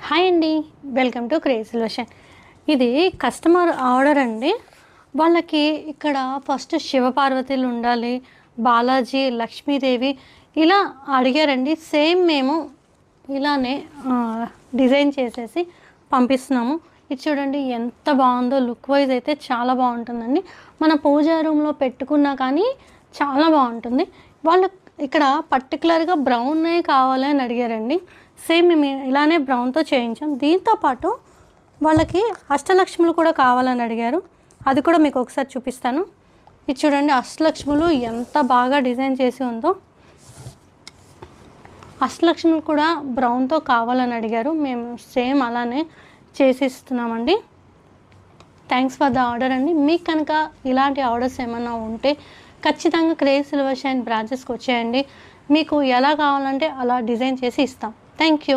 Hi అండి, welcome to crazy lotion. ఇది customer order అండి. వాళ్ళకి ఇక్కడ ఫస్ట్ శివపార్వతులు ఉండాలి, బాలాజీ, లక్ష్మీదేవి ఇలా అడిగారండి. సేమ్ మేము ఇలానే డిజైన్ చేసేసి పంపిస్తున్నాము. ఇది చూడండి ఎంత బాగుందో. లుక్ వైజ్ అయితే చాలా బాగుంటుందండి. మన పూజా రూమ్లో పెట్టుకున్నా కానీ చాలా బాగుంటుంది. వాళ్ళు ఇక్కడ పర్టికులర్గా బ్రౌనే కావాలి అని అడిగారండి. సేమ్ మేము ఇలానే బ్రౌన్తో చేయించాం. దీంతోపాటు వాళ్ళకి అష్టలక్ష్ములు కూడా కావాలని అడిగారు. అది కూడా మీకు ఒకసారి చూపిస్తాను. ఇది చూడండి, అష్టలక్ష్ములు ఎంత బాగా డిజైన్ చేసి ఉందో. అష్టలక్ష్ములు కూడా బ్రౌన్తో కావాలని అడిగారు. మేము సేమ్ అలానే చేసిస్తున్నామండి. థ్యాంక్స్ ఫర్ ద ఆర్డర్ అండి. మీకు కనుక ఇలాంటి ఆర్డర్స్ ఏమన్నా ఉంటే ఖచ్చితంగా క్రేజ్ సిల్వర్ షైన్ బ్రాంచెస్కి వచ్చేయండి. మీకు ఎలా కావాలంటే అలా డిజైన్ చేసి ఇస్తాం. Thank you.